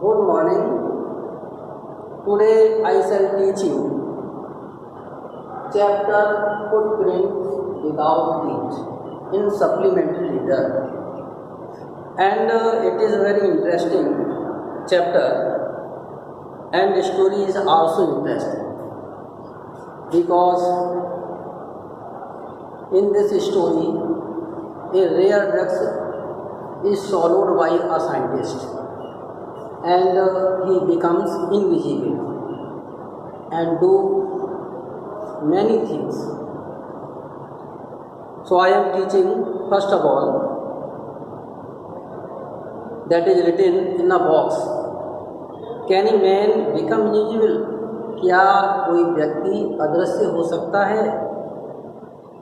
Good morning. Today I shall teach you chapter Footprints Without Feet in Supplementary Reader. And it is a very interesting chapter, and the story is also interesting because in this story a rare drug is swallowed by a scientist, and he becomes invisible and do many things. So I am teaching first of all that is written in a box. Can a man become invisible? क्या कोई व्यक्ति अदृश्य हो सकता है?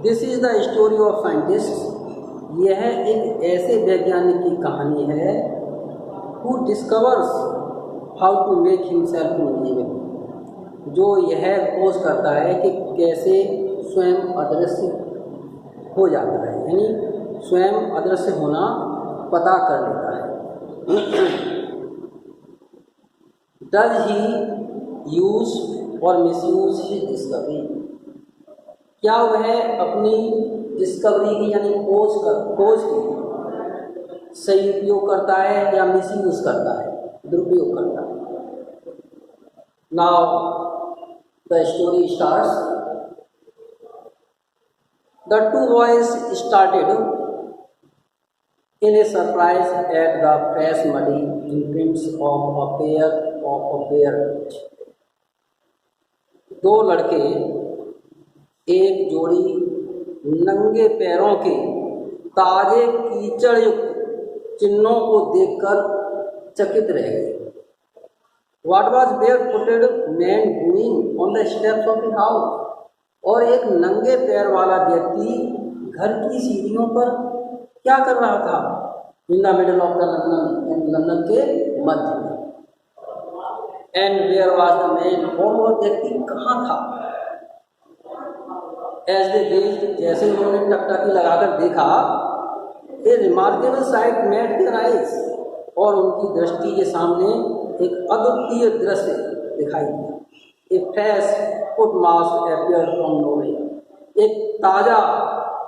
This is the story of scientist. यह एक ऐसे वैज्ञानिक की कहानी है who discovers how to make himself invisible, जो यह खोज करता है कि कैसे स्वयं अदृश्य हो जाता है, यानी स्वयं अदृश्य होना पता कर लेता है. Does he use or misuse his discovery? क्या वह अपनी डिस्कवरी की यानी खोज की सही उपयोग करता है या मिसयूज करता है, दुरुपयोग करता है? Now the story starts. The two boys started in a surprise at the fresh muddy imprints of a pair of bare feet. दो लड़के एक जोड़ी नंगे पैरों के ताजे कीचड़ युक्त चिन्हों को देखकर चकित रह गए. What was barefooted man doing on the steps of the house? और एक नंगे पैर वाला व्यक्ति घर की सीढ़ियों पर क्या कर रहा था? In the middle of the London के मध्य में. And where was the man? और वह व्यक्ति कहाँ था? एज दे गेज्ड, जैसे उन्होंने टकटकी लगाकर देखा, a remarkable sight met their eyes, और उनकी दृष्टि के सामने एक अद्वितीय दृश्य दिखाई दिया. A fresh footmark appeared from nowhere. एक ताजा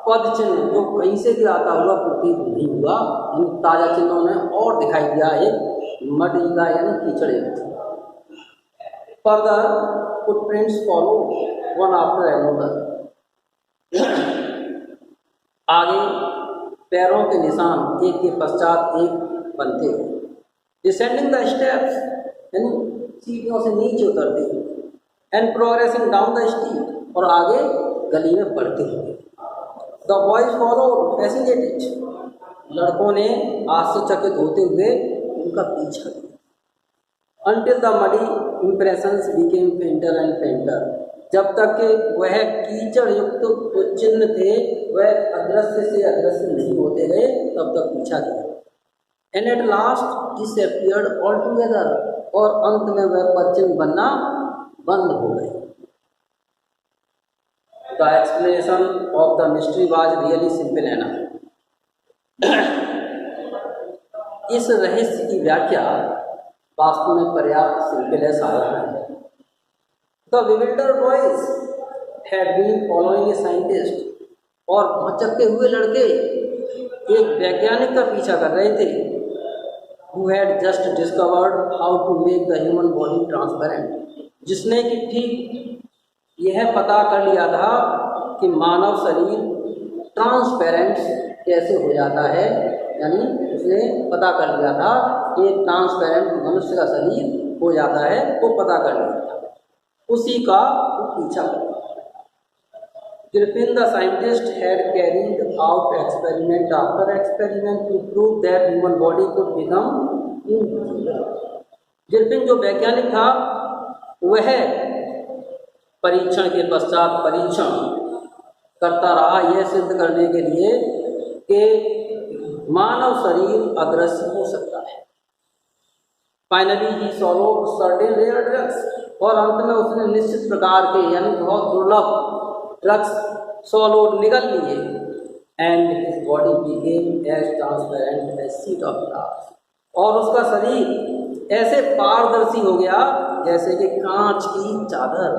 पद चिन्ह जो कहीं से भी आता हुआ प्रतीत नहीं हुआ, इन ताजा चिन्हों ने और दिखाई दिया एक मडी का यानी कीचड़े. Further footprints follow one after another. आगे पैरों के निशान एक के पश्चात एक बनते हुए. डिसेंडिंग द स्टेप्स, यानी सीढ़ियों से नीचे उतरते हुए. And progressing down the street, और आगे गली में बढ़ते हुए. The boys follow fascinated. लड़कों ने आश्चर्यचकित होते हुए उनका पीछा किया. Until the muddy impressions became fainter and fainter. जब तक कि वह कीचड़ युक्त जो चिन्ह थे वह अदृश्य से अदृश्य नहीं होते गए, तब तक पीछा किया. And at last disappeared altogether. और अंत में वह पद चिन्ह बनना बंद हो गए. The explanation of the mystery was really simple enough. इस रहस्य की व्याख्या वास्तव में पर्याप्त सिंपल है, साधारण है. The bewildered boys had been following a scientist. और भौचक्के हुए लड़के एक वैज्ञानिक का पीछा कर रहे थे. Who had just discovered how to make the human body transparent. जिसने कि ठीक यह पता कर लिया था कि मानव शरीर ट्रांसपेरेंट कैसे हो जाता है, यानी उसने पता कर लिया था कि ट्रांसपेरेंट मनुष्य का शरीर हो जाता है, वो पता कर लिया था. उसी का वो पीछा कर. Griffin the scientist had carried out experiment after experiment to prove that human body could become invisible. Griffin जो वैज्ञानिक था वह परीक्षण के पश्चात परीक्षण करता रहा यह सिद्ध करने के लिए कि मानव शरीर अदृश्य हो सकता है. Finally he swallowed certain rare drugs. और अंत में उसने निश्चित प्रकार के यानी बहुत दुर्लभ ड्रग्स swallowed निगल लिए. And his body became as transparent as sheet of glass. और उसका शरीर ऐसे पारदर्शी हो गया जैसे कि कांच की चादर।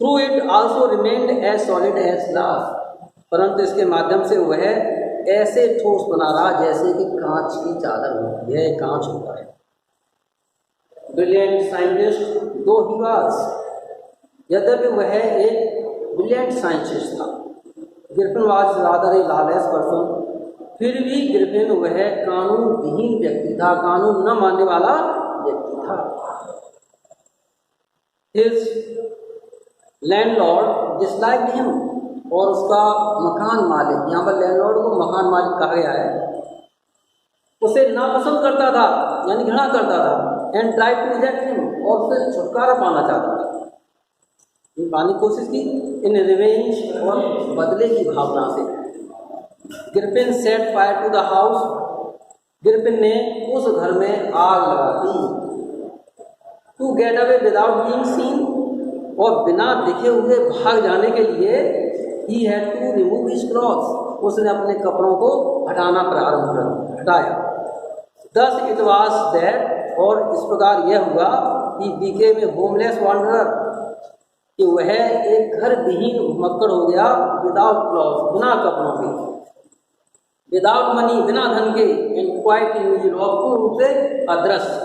Through it also remained as solid as glass, परंतु इसके माध्यम से वह ऐसे ठोस बना रहा जैसे कि कांच की चादर होती है, कांच होता है। ब्रिलियंट साइंटिस्ट दो ही वाज, यद्यपि वह एक ब्रिलियंट साइंटिस्ट था, Griffin was rather A lawless person, फिर भी ग्रिफिन वह कानून विहीन व्यक्ति था, कानून न मानने वाला व्यक्ति था। हिज लैंडलॉर्ड डिसलाइक्ड हिम, और उसका मकान मालिक, यहाँ पर लैंडलॉर्ड को मकान मालिक कहा गया है, उसे नापसंद करता था यानी घृणा करता था। And try to reject him, और उसे छुटकारा पाना चाहता था, पाने की कोशिश की इन रिवेंज, और बदले की भावना से। Griffin set fire to the house, Griffin ने उस घर में आग लगा दी। To get away without being seen, और बिना दिखे हुए भाग जाने के लिए he had to remove his clothes, उसने अपने कपड़ों को हटाना प्रारंभ कर हटाया। दस इट वाज दैट, और इस प्रकार यह हुआ कि बिकेम ए होमलेस वांडरर, कि वह एक घर विहीन मक्कड़ हो गया। विदाउट क्लॉथ, बिना कपड़ों के, विदाउट मनी, बिना धन के, एंड क्वाइट इनविजिबल, और पूर्ण रूप से अदृश्य।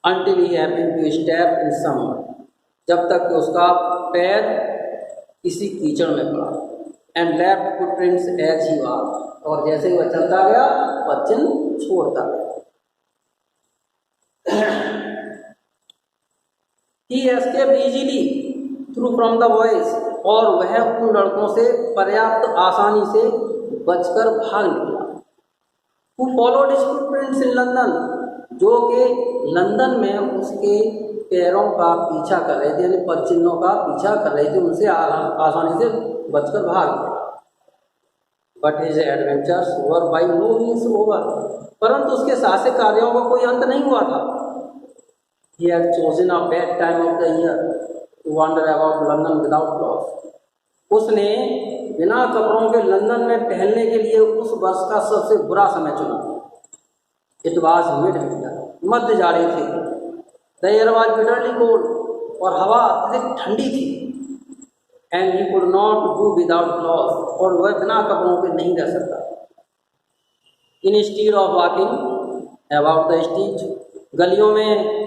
Until he happened to step in someone, जब तक कि उसका पैर किसी कीचड़ में पड़ा। And left footprints as he was, और जैसे ही वह चलता गया वह चिन्ह छोड़ता गया। He escaped easily through from the boys, और वह उन लड़कों से पर्याप्त आसानी से बचकर भाग निकला। Who followed his footprints in London, जो कि लंदन में उसके पैरों का पीछा कर रहे थे, यानी पद चिन्हों का पीछा कर रहे थे, उनसे आसानी से बचकर भाग गए। But his adventures were by no means over, परंतु उसके साहसिक कार्यों का कोई अंत नहीं हुआ था। He had chosen a bad time of the year to wander about London without clothes. उसने बिना कपड़ों के लंदन में टहलने के लिए उस वर्ष का सबसे बुरा समय चुना। It was mid-winter, मध्य जाड़े थे। The air was bitterly cold, और हवा अत्यधिक ठंडी थी। And he could not do without clothes, और वह बिना कपड़ों के नहीं रह सकता। Instead of walking about the streets, गलियों में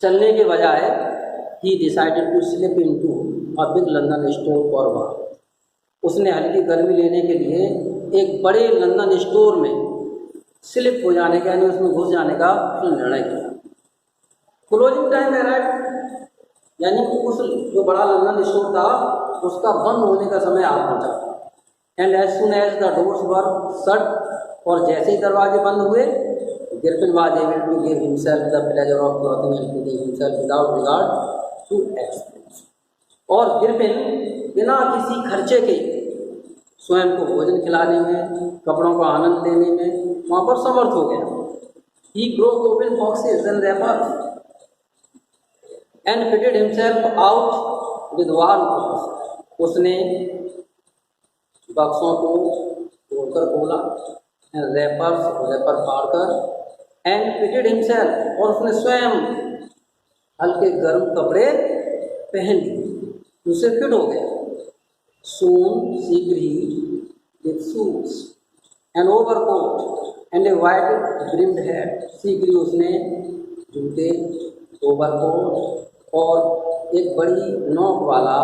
चलने के बजाय he decided to slip into a big London store for work. उसने हल्की गर्मी लेने के लिए एक बड़े लंदन स्टोर में स्लिप हो जाने का, यानी उसमें घुस जाने का निर्णय किया। क्लोजिंग टाइम अराइव्ड, यानी उस जो बड़ा लंदन स्टोर था उसका बंद होने का समय आ पहुंचा। And as soon as the doors were shut, और जैसे ही दरवाजे बंद हुए, Griffin was able to give himself the pleasure of clothing and feeding himself without regard to expense. और ग्रिफिन बिना किसी खर्चे के स्वयं को भोजन खिलाने में, कपड़ों का आनंद लेने में वहाँ पर समर्थ हो गया। He broke open boxes and wrappers and fitted himself out with warm clothes. उसने बक्सों को तोड़कर खोला, रैपर फाड़कर, एंड फिटेड हिमसेल्फ, और उसने स्वयं हल्के गर्म कपड़े पहन लिए, उसे फिट हो गया। सून शीघ्र ही with shoes and overcoat and a white brimmed hat, शीघ्र ही उसने जूते, ओवरकोट और एक बड़ी नोक वाला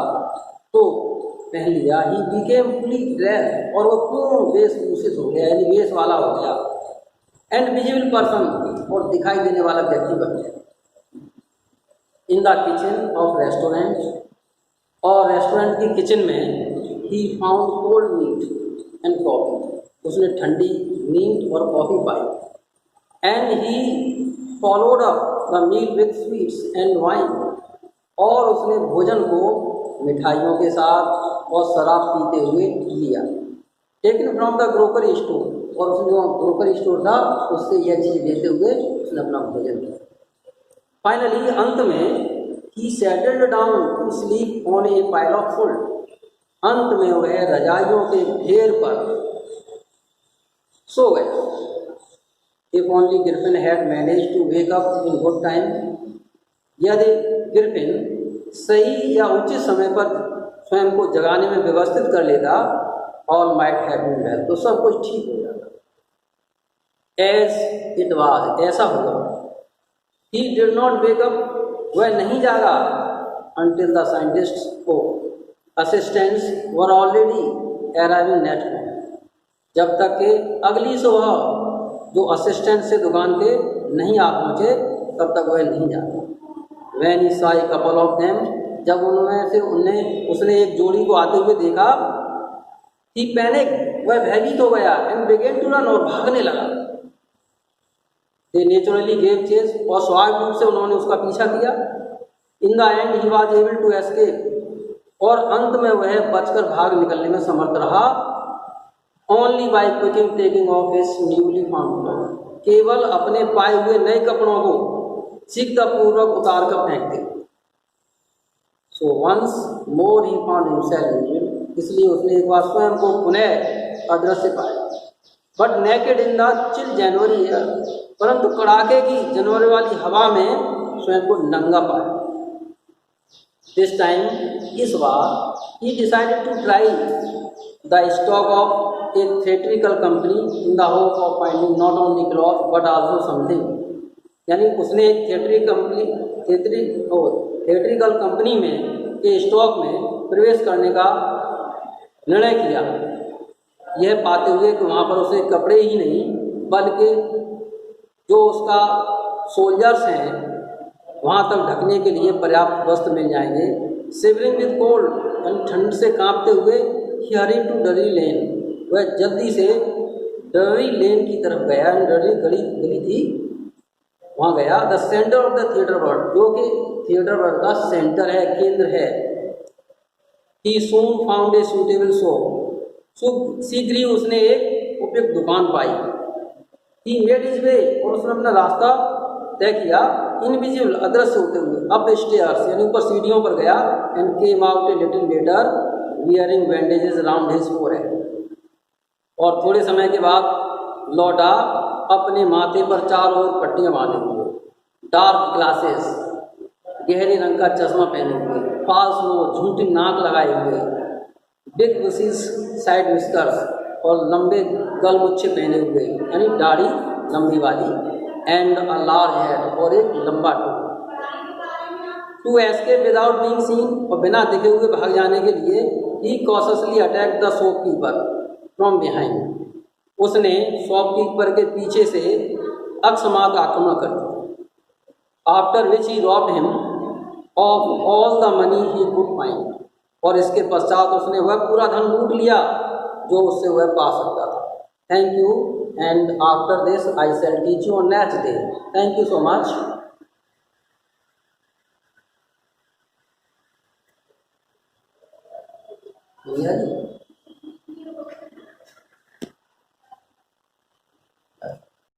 टोप पहन लिया। ही बिकेम फुली ड्रेस्ड, और वो पूर्ण वेशभूषित हो गया, यानी वेश वाला हो गया। एंड विजिबल पर्सन, और दिखाई देने वाला व्यक्ति बन गया। In the kitchen of restaurant, और रेस्टोरेंट की किचन में ही found cold meat and coffee, उसने ठंडी मीट और कॉफ़ी पाई। And he followed up the meal with sweets and wine, और उसने भोजन को मिठाइयों के साथ और शराब पीते हुए लिया। Taken from the grocery store, और उसने जो ग्रोकरी स्टोर था उससे यह चीज़ लेते हुए उसने अपना भोजन किया। फाइनली अंत में he settled down to sleep on a pile of food, अंत में वह रजाइयों के ढेर पर सो गया। if only Griffin had managed to wake up in good time, यदि ग्रिफिन सही या उचित समय पर स्वयं को जगाने में व्यवस्थित कर लेता, all might have been well, तो सब कुछ ठीक हो जाता। As it was, ऐसा हुआ। He did not wake up, वह नहीं जागा, until the scientists को assistants were already arriving at home, जब तक कि अगली सुबह जो असिस्टेंट से दुकान के नहीं आ पहुँचे तब तक वह नहीं जाता। When he saw a couple of them, जब उसने एक जोड़ी को आते हुए देखा, he panicked, वह भयभीत हो गया, and began to run, और भागने लगा। They naturally gave chase, और स्वाभाविक रूप से उन्होंने उसका पीछा किया। In the end he was able to escape, और अंत में वह बचकर भाग निकलने में समर्थ रहा। Only by quickly taking off his newly found clothes, केवल अपने पाए हुए नए कपड़ों को शीघ्रपूर्वक उतार कर फेंक दे। So once more he found himself naked, इसलिए उसने एक बार स्वयं को पुनः अदृश्य पाया। But naked in the chill January air, परंतु कड़ाके की जनवरी वाली हवा में स्वयं को नंगा पाया। This time, इस बार he decided to try the stock of a theatrical company in the hope of finding not only cloth but also something, यानी उसने एक थिएट्रिकल कंपनी में के स्टॉक में प्रवेश करने का निर्णय किया, यह पाते हुए कि वहाँ पर उसे कपड़े ही नहीं बल्कि जो उसका सोल्जर्स हैं वहाँ तक ढकने के लिए पर्याप्त वस्त्र मिल जाएंगे। शिवरिंग विद कोल्ड, यानी ठंड से कांपते हुए, ही हरीड टू डरी लेन, वह जल्दी से डरी लेन की तरफ गया। डरी गली थी, वहाँ गया। The centre of the theatre world, जो कि थिएटर वर्ल्ड का सेंटर है, केंद्र है। ही सून फाउंड ए सूटेबल शॉप, शीघ्र ही उसने एक उपयुक्त दुकान पाई। ही मेड हिज वे, और उसने अपना रास्ता तय किया। इनविजिबल, अदृश्य होते हुए, अप स्टेयर्स, यानी ऊपर सीढ़ियों पर गया। And came out a little letter wearing bandages around his forehead, और थोड़े समय के बाद लौटा अपने माथे पर चारों ओर पट्टियां बांधे हुए, डार्क ग्लासेस, गहरे रंग का चश्मा पहने हुए, फॉल्स नोज, झूठी नाक लगाए हुए, बिग बुशीज साइड विस्कर्स, और लंबे गलमुच्छे पहने हुए, यानी दाढ़ी लंबी वाली। एंड अ लार्ज हेड, और एक लंबा टोपी। To escape without being seen, और बिना दिखे हुए भाग जाने के लिए he cautiously attack the shopkeeper from behind, उसने शॉपकीपर के पीछे से अकस्मात आक्रमण कर दिया। After which he robbed him of all the money he could find, और इसके पश्चात उसने वह पूरा धन लूट लिया जो उससे वह पा सकता था। Thank you, and after this I shall teach you on next day. Thank you so much.